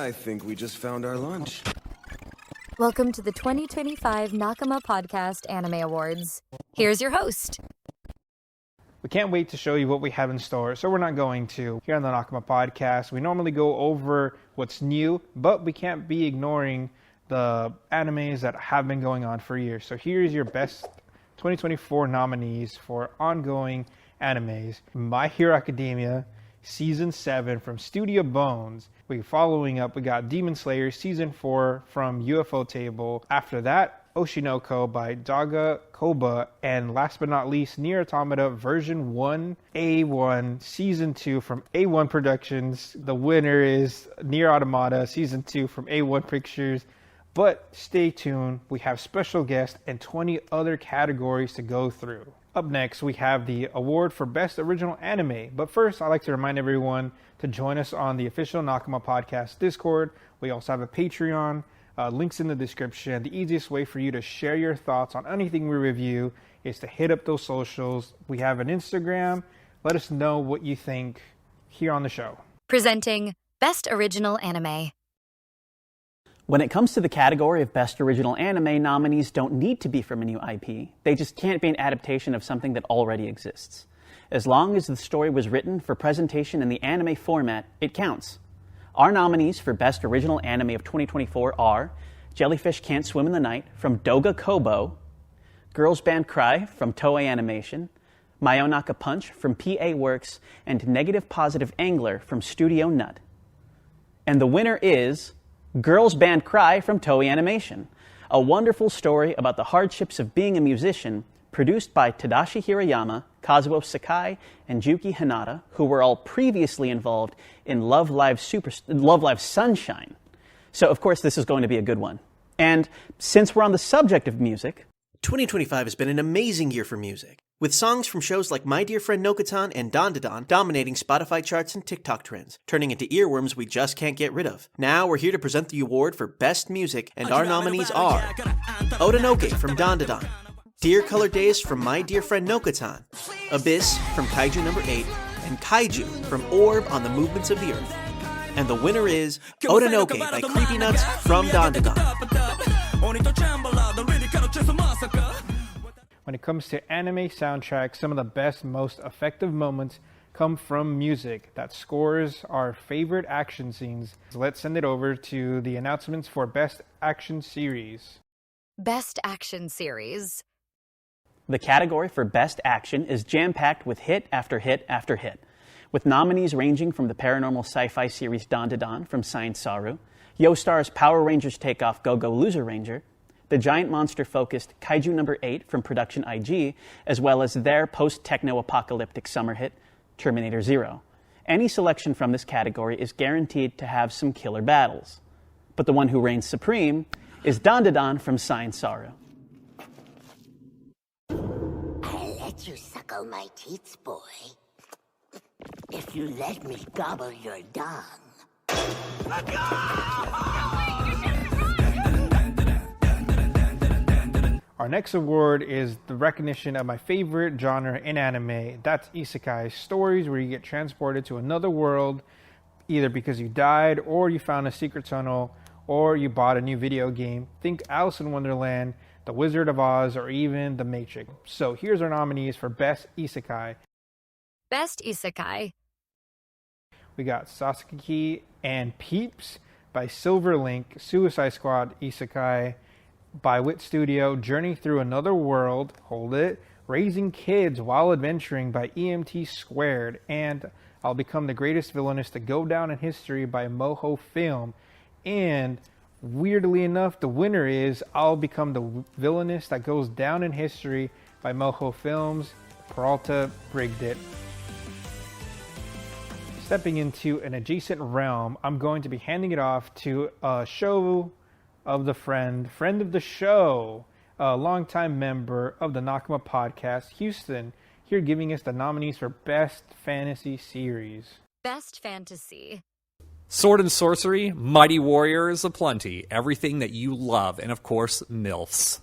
I think we just found our lunch. Welcome to the 2025 Nakama Podcast Anime Awards. Here's your host. We can't wait to show you what we have in store, so we're not going to. Here on the Nakama Podcast, we normally go over what's new, but we can't be ignoring the animes that have been going on for years. So here's your best 2024 nominees for ongoing animes. My Hero Academia, Season 7 from Studio Bones. Following up, we got Demon Slayer Season 4 from UFO Table. After that, Oshinoko by Daga Koba. And last but not least, Nier Automata Version 1 A1 Season 2 from A1 Productions. The winner is Nier Automata Season 2 from A1 Pictures. But stay tuned, we have special guests and 20 other categories to go through. Up next, we have the award for Best Original Anime. But first, I'd like to remind everyone to join us on the official Nakama Podcast Discord. We also have a Patreon. Links in the description. The easiest way for you to share your thoughts on anything we review is to hit up those socials. We have an Instagram. Let us know what you think here on the show. Presenting Best Original Anime. When it comes to the category of Best Original Anime, nominees don't need to be from a new IP. They just can't be an adaptation of something that already exists. As long as the story was written for presentation in the anime format, it counts. Our nominees for Best Original Anime of 2024 are Jellyfish Can't Swim in the Night from Doga Kobo, Girls Band Cry from Toei Animation, Mayonaka Punch from PA Works, and Negative Positive Angler from Studio Nut. And the winner is Girls Band Cry from Toei Animation, a wonderful story about the hardships of being a musician, produced by Tadashi Hirayama, Kazuo Sakai, and Juki Hanada, who were all previously involved in Love Live Sunshine. So, of course, this is going to be a good one. And since we're on the subject of music, 2025 has been an amazing year for music, with songs from shows like My Dear Friend Nokotan and Dandadan dominating Spotify charts and TikTok trends, turning into earworms we just can't get rid of. Now we're here to present the award for Best Music, and our nominees are Odanoke from Dandadan, Dear Color Days from My Dear Friend Nokotan, Abyss from Kaiju No. 8, and Kaiju from Orb on the Movements of the Earth. And the winner is Odanoke by Creepy Nuts from Dandadan. When it comes to anime soundtracks, some of the best, most effective moments come from music that scores our favorite action scenes. Let's send it over to the announcements for Best Action Series. Best Action Series. the category for Best Action is jam-packed with hit after hit after hit, with nominees ranging from the paranormal sci-fi series Dandadan from Science Saru, Yo-Star's Power Rangers Takeoff Go-Go Loser Ranger, the giant monster-focused Kaiju No. 8 from Production IG, as well as their post-techno-apocalyptic summer hit, Terminator Zero. Any selection from this category is guaranteed to have some killer battles. But the one who reigns supreme is Dandadan from Science Saru. I'll let you suckle my teats, boy, if you let me gobble your dung. Our next award is the recognition of my favorite genre in anime. That's isekai, stories where you get transported to another world, either because you died, or you found a secret tunnel, or you bought a new video game. Think Alice in Wonderland, The Wizard of Oz, or even The Matrix. So here's our nominees for Best Isekai. Best Isekai. We got Sasaki and Peeps by Silverlink, Suicide Squad Isekai by Wit Studio, Journey Through Another World, hold it, Raising Kids While Adventuring by EMT Squared, and I'll Become the Greatest Villainess to Go Down in History by Moho Film. And weirdly enough, the winner is I'll Become the Villainess That Goes Down in History by Moho Films. Peralta rigged it. Stepping into an adjacent realm, I'm going to be handing it off to a show of the friend of the show, a longtime member of the Nakama Podcast, Houston, here giving us the nominees for Best Fantasy Series. Best Fantasy. Sword and Sorcery, Mighty Warriors aplenty, everything that you love, and of course, MILFs.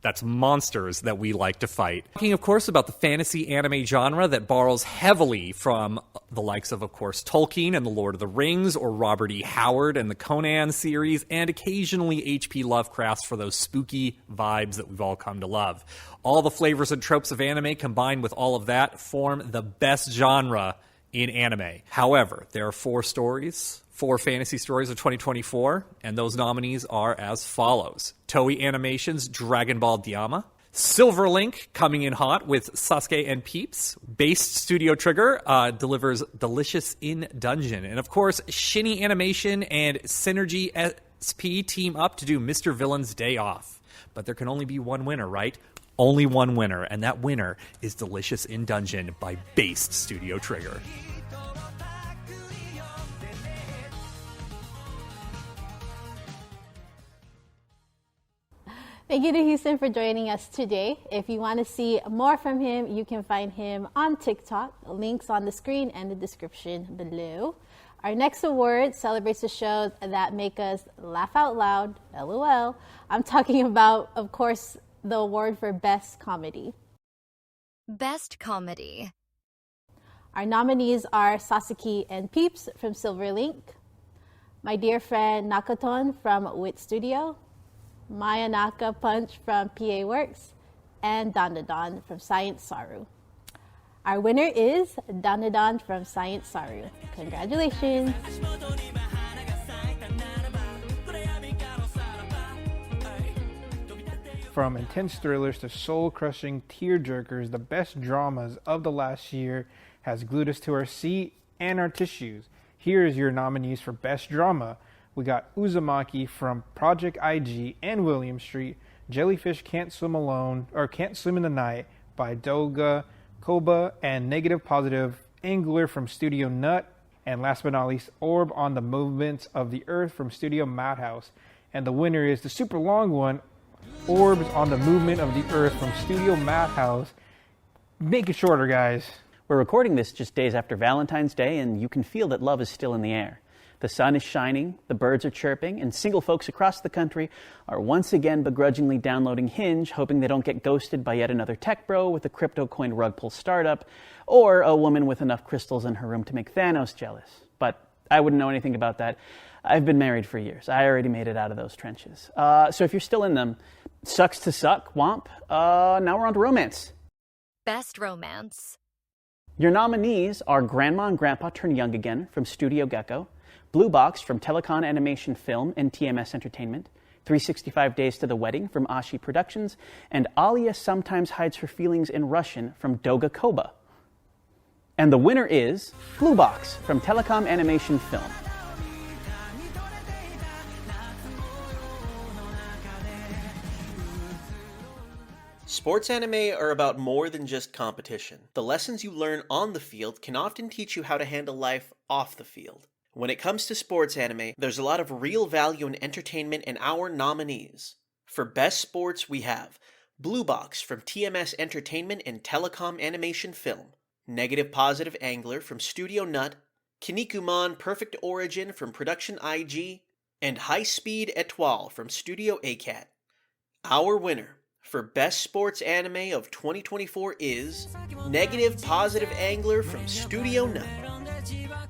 That's monsters that we like to fight. Talking, of course, about the fantasy anime genre that borrows heavily from the likes of course, Tolkien and The Lord of the Rings, or Robert E. Howard and the Conan series, and occasionally H.P. Lovecraft for those spooky vibes that we've all come to love. All the flavors and tropes of anime combined with all of that form the best genre in anime. However, there are 4 fantasy stories of 2024, and those nominees are as follows. Toei Animation's Dragon Ball Daima, Silver Link coming in hot with Sasuke and Peeps, Based Studio Trigger delivers Delicious in Dungeon, and of course Shinny Animation and Synergy SP team up to do Mr. Villain's Day Off. But there can only be one winner, right? Only one winner, and that winner is Delicious in Dungeon by Based Studio Trigger. Thank you to Houston for joining us today. If you want to see more from him, you can find him on TikTok. Links on the screen and the description below. Our next award celebrates the shows that make us laugh out loud, LOL. I'm talking about, of course, the award for Best Comedy. Best Comedy. Our nominees are Sasuke and Peeps from Silver Link, My Dear Friend Nakaton from Wit Studio, Mayanaka Punch from PA Works, and Dandadan from Science Saru. Our winner is Dandadan from Science Saru. Congratulations! From intense thrillers to soul-crushing tear-jerkers, the best dramas of the last year has glued us to our seat and our tissues. Here is your nominees for Best Drama. We got Uzumaki from Project IG and William Street, Jellyfish Can't Swim Alone, or Can't Swim in the Night by Doga Koba, and Negative Positive Angler from Studio Nut, and last but not least, Orb on the Movements of the Earth from Studio Madhouse. And the winner is the super long one, Orbs on the Movement of the Earth from Studio Madhouse. Make it shorter, guys. We're recording this just days after Valentine's Day, and you can feel that love is still in the air. The sun is shining, the birds are chirping, and single folks across the country are once again begrudgingly downloading Hinge, hoping they don't get ghosted by yet another tech bro with a crypto coin rug pull startup, or a woman with enough crystals in her room to make Thanos jealous. But I wouldn't know anything about that. I've been married for years. I already made it out of those trenches. So if you're still in them, sucks to suck, womp. Now we're on to romance. Best Romance. Your nominees are Grandma and Grandpa Turn Young Again from Studio Gecko, Blue Box from Telecon Animation Film and TMS Entertainment, 365 Days to the Wedding from Ashi Productions, and Alia Sometimes Hides Her Feelings in Russian from Doga Koba. And the winner is Blue Box from Telecom Animation Film. Sports anime are about more than just competition. The lessons you learn on the field can often teach you how to handle life off the field. When it comes to sports anime, there's a lot of real value and entertainment in our nominees. For Best Sports, we have Blue Box from TMS Entertainment and Telecom Animation Film, Negative Positive Angler from Studio Nut, Kinnikuman Perfect Origin from Production IG, and High Speed Etoile from Studio ACAT. Our winner for Best Sports Anime of 2024 is Negative Positive Angler from Studio Nut.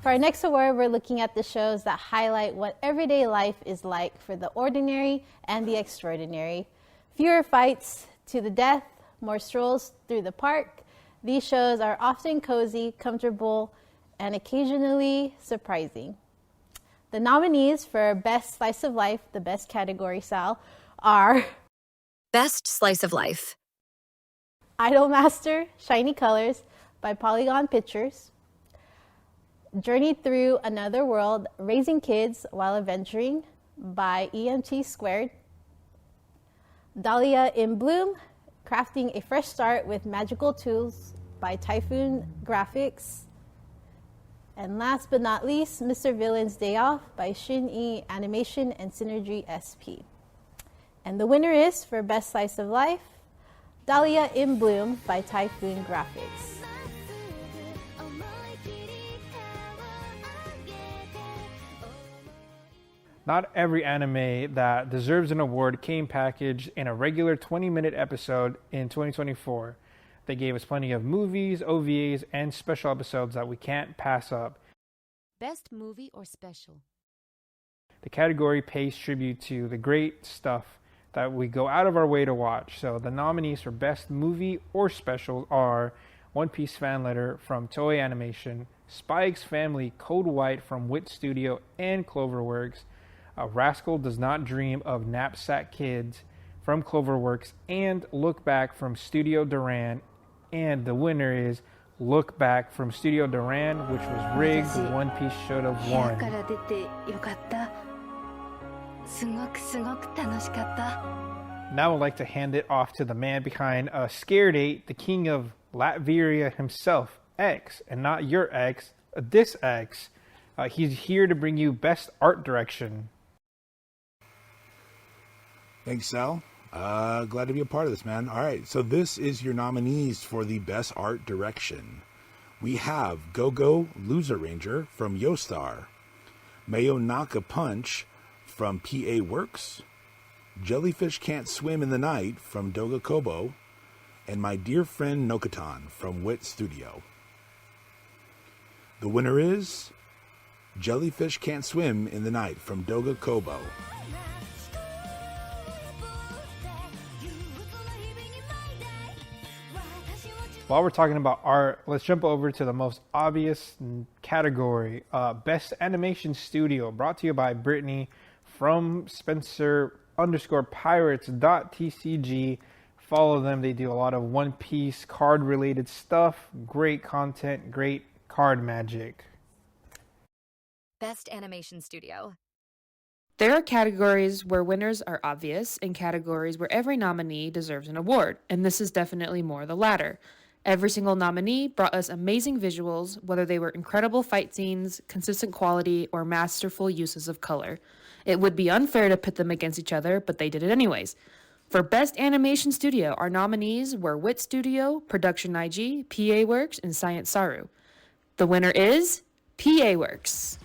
For our next award, we're looking at the shows that highlight what everyday life is like for the ordinary and the extraordinary. Fewer fights to the death, more strolls through the park. These shows are often cozy, comfortable, and occasionally surprising. The nominees for Best Slice of Life, the best category, Sal, are Best Slice of Life. Idolmaster Shiny Colors by Polygon Pictures, Journey Through Another World, Raising Kids While Adventuring by EMT Squared, Dahlia in Bloom, Crafting a Fresh Start with Magical Tools by Typhoon Graphics, and last but not least, Mr. Villain's Day Off by Shin-E Animation and Synergy SP. And the winner is, for Best Slice of Life, Dahlia in Bloom by Typhoon Graphics. Not every anime that deserves an award came packaged in a regular 20-minute episode in 2024. They gave us plenty of movies, OVAs, and special episodes that we can't pass up. Best movie or special? The category pays tribute to the great stuff that we go out of our way to watch. So the nominees for Best Movie or Special are One Piece Fan Letter from Toei Animation, Spy X Family Code White from Wit Studio and Cloverworks, A Rascal Does Not Dream of Knapsack Kids from Cloverworks, and Look Back from Studio Duran. And the winner is Look Back from Studio Duran, which was rigged. One Piece should have won. Now I'd like to hand it off to the man behind Scared 8, the king of Latveria himself, X, and not your ex, this X. He's here to bring you Best Art Direction. Thanks, Sal. Glad to be a part of this, man. All right, so this is your nominees for the Best Art Direction. We have Go-Go Loser Ranger from Yostar, Mayonaka Punch from PA Works, Jellyfish Can't Swim in the Night from Doga Kobo, and My Dear Friend Nokatan from Wit Studio. The winner is Jellyfish Can't Swim in the Night from Doga Kobo. While we're talking about art, let's jump over to the most obvious category, Best Animation Studio, brought to you by Brittany from Spencer_Pirates.tcg. Follow them. They do a lot of One Piece card related stuff. Great content, great card magic. Best Animation Studio. There are categories where winners are obvious and categories where every nominee deserves an award, and this is definitely more the latter. Every single nominee brought us amazing visuals, whether they were incredible fight scenes, consistent quality, or masterful uses of color. It would be unfair to pit them against each other, but they did it anyways. For Best Animation Studio, our nominees were Wit Studio, Production IG, PA Works, and Science Saru. The winner is PA Works.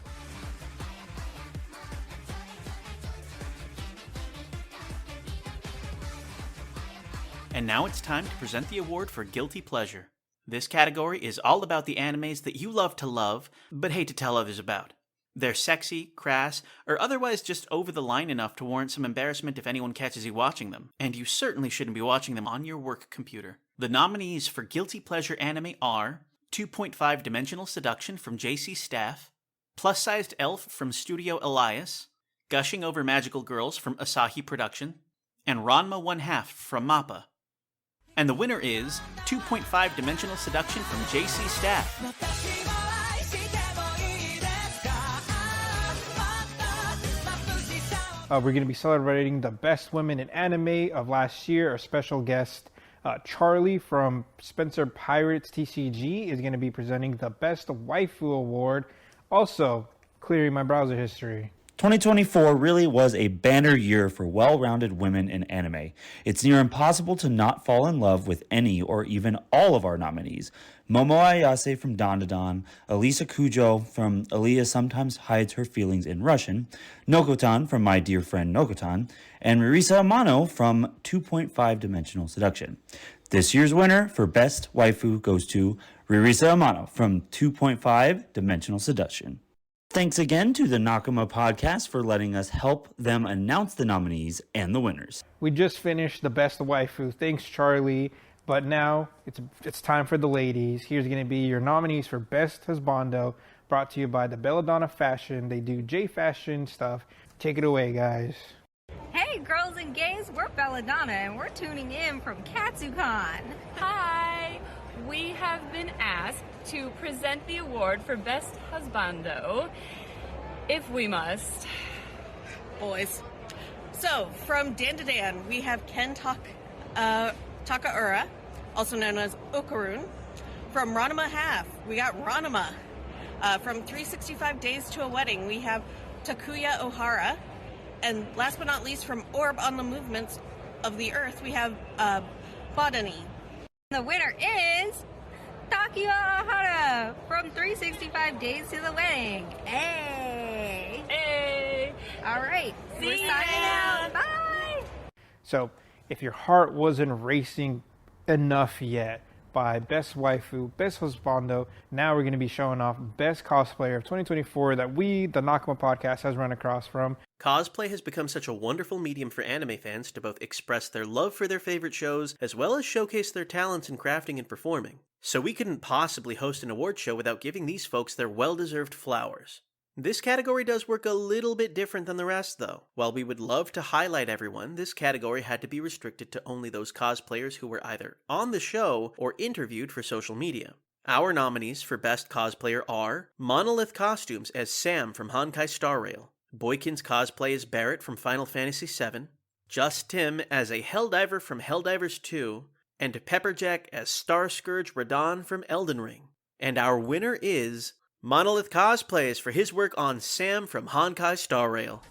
And now it's time to present the award for Guilty Pleasure. This category is all about the animes that you love to love, but hate to tell others about. They're sexy, crass, or otherwise just over the line enough to warrant some embarrassment if anyone catches you watching them, and you certainly shouldn't be watching them on your work computer. The nominees for Guilty Pleasure anime are 2.5 Dimensional Seduction from JC Staff, Plus-Sized Elf from Studio Elias, Gushing Over Magical Girls from Asahi Production, and Ranma 1/2 from MAPPA. And the winner is 2.5 Dimensional Seduction from JC Staff. We're going to be celebrating the best women in anime of last year. Our special guest, Charlie from Spencer Pirates TCG, is going to be presenting the Best Waifu Award. Also, clearing my browser history. 2024 really was a banner year for well-rounded women in anime. It's near impossible to not fall in love with any or even all of our nominees. Momo Ayase from Dandadan, Elisa Kujo from Aaliyah Sometimes Hides Her Feelings in Russian, Nokotan from My Dear Friend Nokotan, and Marisa Amano from 2.5 Dimensional Seduction. This year's winner for Best Waifu goes to Ririsa Amano from 2.5 Dimensional Seduction. Thanks again to the Nakama Podcast for letting us help them announce the nominees and the winners. We just finished the Best Waifu. Thanks, Charlie. But now it's time for the ladies. Here's going to be your nominees for Best Husbando, brought to you by the Belladonna Fashion. They do J Fashion stuff. Take it away, guys. Hey, girls and gays, we're Belladonna, and we're tuning in from KatsuCon. Hi! We have been asked to present the award for Best Husbando, if we must. Boys. So, from Dan, we have Ken Takaura, also known as Okarun. From Ranma Half, we got Ranma. From 365 Days to a Wedding, we have Takuya Ohara. And last but not least, from Orb on the Movements of the Earth, we have Bodani. The winner is Takuya Ohara from 365 Days to the Wedding. Hey! Hey! All right. We're signing out. Bye. So, if your heart wasn't racing enough yet by Best Waifu, Best Husbando, now we're going to be showing off Best Cosplayer of 2024 that we, the Nakama Podcast, has run across from. Cosplay has become such a wonderful medium for anime fans to both express their love for their favorite shows, as well as showcase their talents in crafting and performing. So we couldn't possibly host an award show without giving these folks their well-deserved flowers. This category does work a little bit different than the rest, though. While we would love to highlight everyone, this category had to be restricted to only those cosplayers who were either on the show or interviewed for social media. Our nominees for Best Cosplayer are Monolith Costumes as Sam from Honkai Star Rail, Boykins cosplay as Barrett from Final Fantasy VII, Just Tim as a Helldiver from Helldivers 2, and Pepperjack as Star Scourge Radon from Elden Ring. And our winner is Monolith Cosplays for his work on Sam from Honkai Star Rail.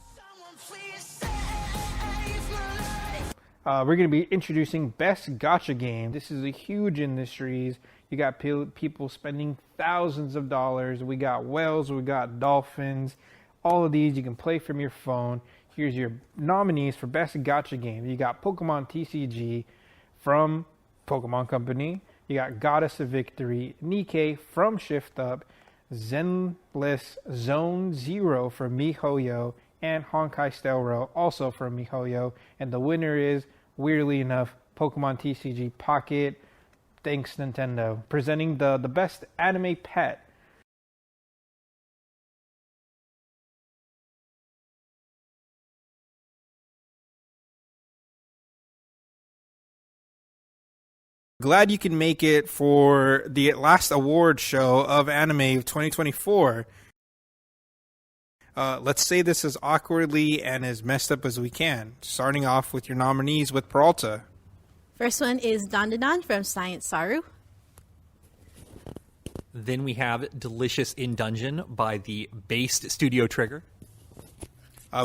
We're going to be introducing Best Gacha Game. This is a huge industry. You got people spending thousands of dollars. We got whales, we got dolphins. All of these you can play from your phone. Here's your nominees for Best Gacha Game. You got Pokemon TCG from Pokemon Company. You got Goddess of Victory, Nikkei from Shift Up, Zenless Zone Zero from MiHoYo, and Honkai Star Rail also from MiHoYo. And the winner is, weirdly enough, Pokemon TCG Pocket. Thanks, Nintendo. Presenting the best anime pet. Glad you can make it for the last award show of anime of 2024. Let's say this as awkwardly and as messed up as we can. Starting off with your nominees with Peralta. First one is Dandadan from Science Saru. Then we have Delicious in Dungeon by the Based Studio Trigger.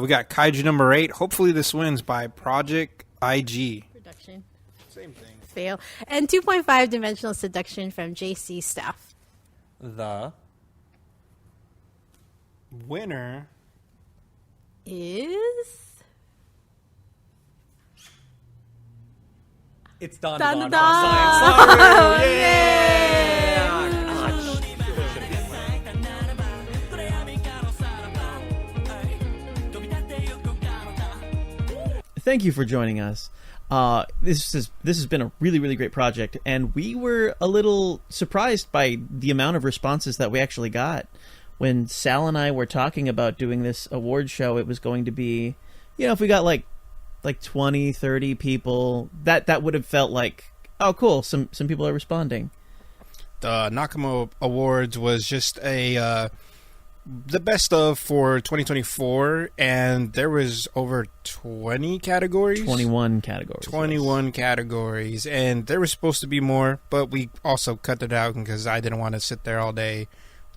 We got Kaiju number 8. Hopefully this wins by Project IG. Production. Same thing. Fail. And 2.5 Dimensional Seduction from JC Staff. The winner is... It's Don Don Don Don. Science Saru. Yay! Thank you for joining us. This has been a really, really great project, and we were a little surprised by the amount of responses that we actually got. When Sal and I were talking about doing this award show, it was going to be, if we got like 20, 30 people, that would have felt like, oh, cool, some people are responding. The Nakama Awards was just the best of for 2024, and there was over 20 categories? 21 categories. 21 categories, and there was supposed to be more, but we also cut it out because I didn't want to sit there all day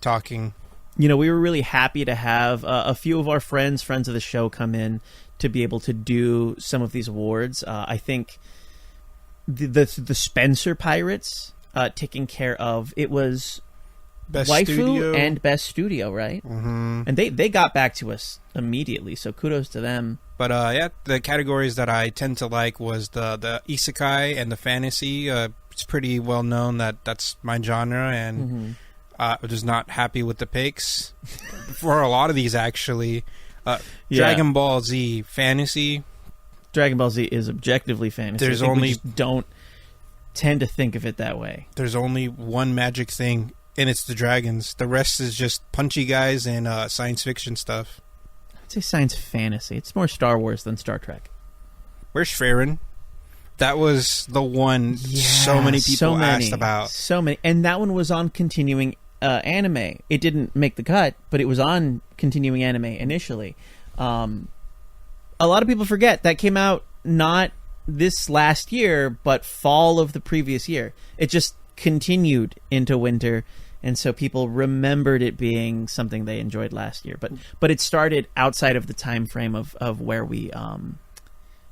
talking. We were really happy to have a few of our friends of the show come in to be able to do some of these awards. I think the Spencer Pirates taking care of, it was Best Waifu Studio and Best Studio, right? Mm-hmm. And they got back to us immediately, so kudos to them. But the categories that I tend to like was the isekai and the fantasy. It's pretty well known that that's my genre, and I was not happy with the picks for a lot of these, actually. Dragon Ball Z fantasy. Dragon Ball Z is objectively fantasy. There's we only just don't tend to think of it that way. There's only one magic thing, and it's the dragons. The rest is just punchy guys and science fiction stuff. I'd say science fantasy. It's more Star Wars than Star Trek. Where's Farron? That was the one so many people asked about. So many. And that one was on continuing anime. It didn't make the cut, but it was on continuing anime initially. A lot of people forget that came out not this last year, but fall of the previous year. It just continued into winter, and so people remembered it being something they enjoyed last year. But it started outside of the time frame of where we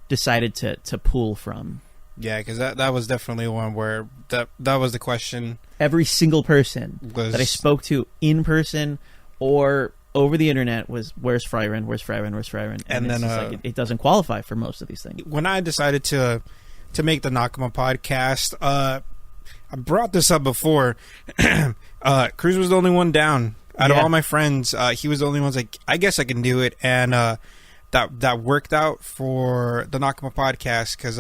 decided to pull from. Yeah, because that was definitely one where that was the question. Every single person that I spoke to in person or over the internet was, where's Fryren? Where's Fryren? Where's Fryren? And then like, it doesn't qualify for most of these things. When I decided to make the Nakama podcast, I brought this up before. Cruz was the only one down out of all my friends. He was the only one like, I guess I can do it, and that worked out for the Nakama podcast because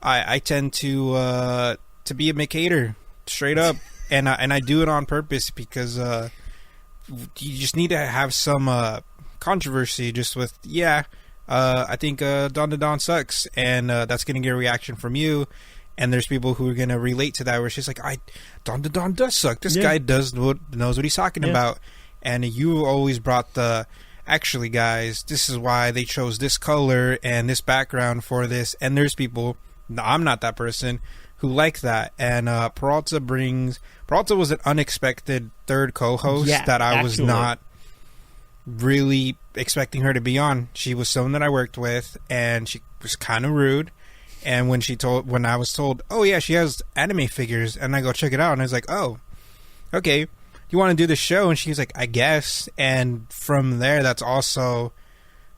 I tend to be a McHater straight up, and I do it on purpose because you just need to have some controversy just with I think Don sucks, and that's gonna get a reaction from you. And there's people who are going to relate to that where it's just like, Don does suck. This guy knows what he's talking about. And you always brought actually, guys, this is why they chose this color and this background for this. And there's people, I'm not that person, who like that. And Peralta was an unexpected third co-host that I was not really expecting her to be on. She was someone that I worked with, and she was kind of rude. And when I was told, oh yeah, she has anime figures, and I go check it out, and I was like, oh, okay, you want to do the show? And she's like, I guess. And from there, that's also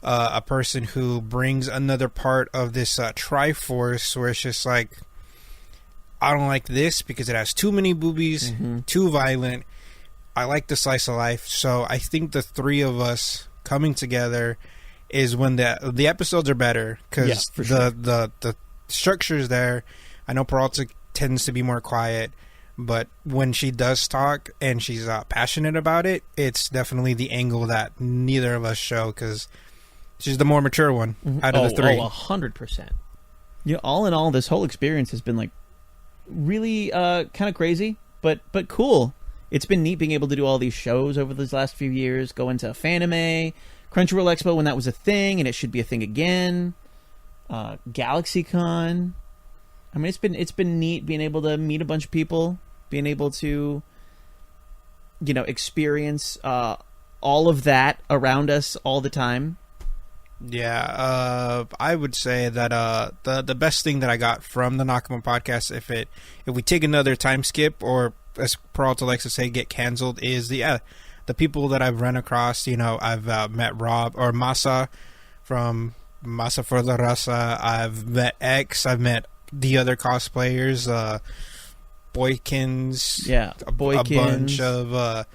a person who brings another part of this Triforce, where it's just like, I don't like this because it has too many boobies, too violent. I like the slice of life. So I think the three of us coming together is when the episodes are better, because the structure's there. I know Peralta tends to be more quiet, but when she does talk and she's passionate about it, it's definitely the angle that neither of us show, because she's the more mature one out of the three. 100%. All in all, this whole experience has been like really kind of crazy, but cool. It's been neat being able to do all these shows over these last few years, go into Fanime, Crunchyroll Expo when that was a thing, and it should be a thing again. GalaxyCon. I mean, it's been neat being able to meet a bunch of people, being able to, experience all of that around us all the time. Yeah, I would say that the best thing that I got from the Nakama podcast, if we take another time skip, or as Peralta likes to say, get canceled, is the people that I've run across. I've met Rob or Masa from Masa for La Raza. I've met X. I've met the other cosplayers, Boykins. Yeah, Boykins. A bunch of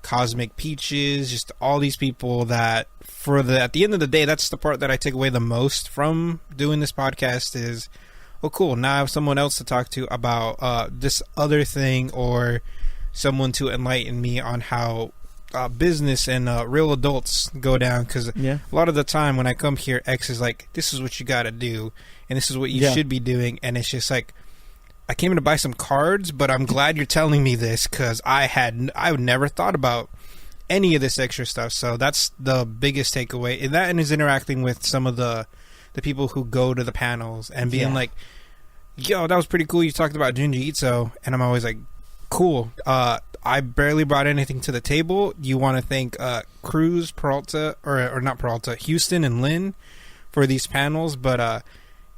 Cosmic Peaches. Just all these people that, at the end of the day, that's the part that I take away the most from doing this podcast is, oh, cool, now I have someone else to talk to about this other thing, or someone to enlighten me on how business and real adults go down, because a lot of the time when I come here, X is like, this is what you got to do, and this is what you should be doing, and it's just like, I came in to buy some cards, but I'm glad you're telling me this, because I would never thought about any of this extra stuff. So that's the biggest takeaway, and that is interacting with some of the people who go to the panels and being like, yo, that was pretty cool, you talked about Junji Ito, and I'm always like, cool. I barely brought anything to the table. You want to thank Cruz, Peralta, or not Peralta, Houston and Lynn for these panels. But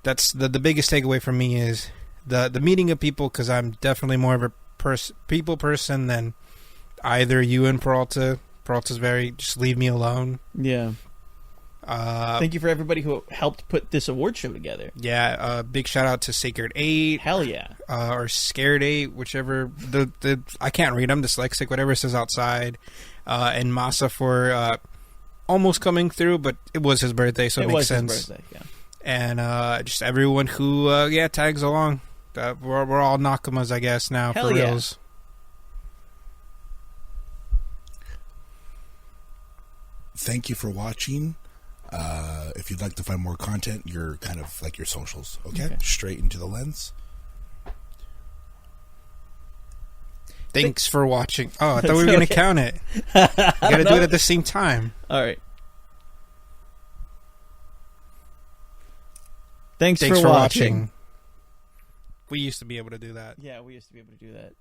that's the biggest takeaway from me is the meeting of people, because I'm definitely more of a people person than either you and Peralta. Peralta's very, just leave me alone. Yeah. Thank you for everybody who helped put this award show together. Yeah, big shout out to Sacred 8. Hell yeah. Or Scared 8, whichever. I can't read, I'm dyslexic, whatever it says outside. And Masa for almost coming through, but it was his birthday, so it makes sense. His birthday, yeah. And just everyone who tags along. We're all Nakamas, I guess, now. Hell for reals. Thank you for watching. If you'd like to find more content, you're kind of like your socials, okay? Straight into the lens. Thanks for watching. Oh, I thought we were going to count it. You got to do it at the same time. All right. Thanks for watching. We used to be able to do that. Yeah, we used to be able to do that.